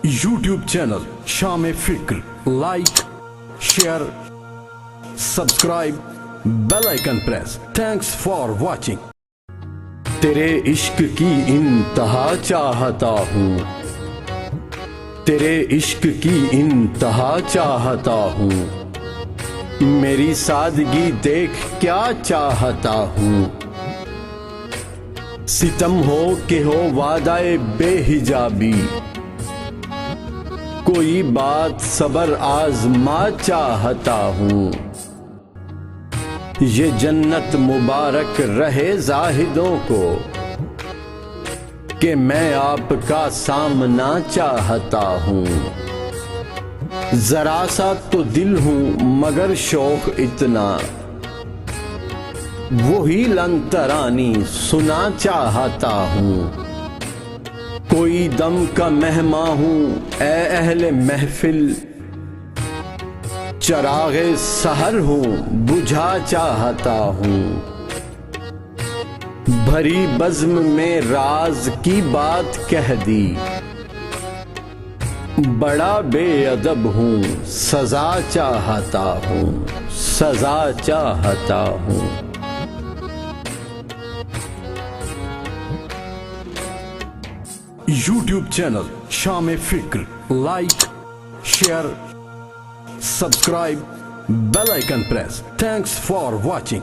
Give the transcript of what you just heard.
YouTube channel Sham-e-Fikar, like, share, subscribe, bell icon press. Thanks for watching. तेरे इश्क की इंतहा चाहता हूँ, तेरे इश्क की इंतहा चाहता हूँ, मेरी सादगी देख क्या चाहता हूँ। सितम हो कि हो वादाए बेहिजाबी, कोई बात सबर आजमा चाहता हूँ। ये जन्नत मुबारक रहे जाहिदों को कि मैं आपका सामना चाहता हूँ। जरा सा तो दिल हूँ मगर शौक इतना, वही लंतरानी सुना चाहता हूँ। कोई दम का मेहमान हूँ ए अहले महफिल, चरागे सहर हूँ बुझा चाहता हूँ। भरी बज़्म में राज की बात कह दी, बड़ा बेअदब हूँ सजा चाहता हूँ, सजा चाहता हूँ। YouTube channel Sham-e-Fikar, like, share, subscribe, bell icon press. Thanks for watching.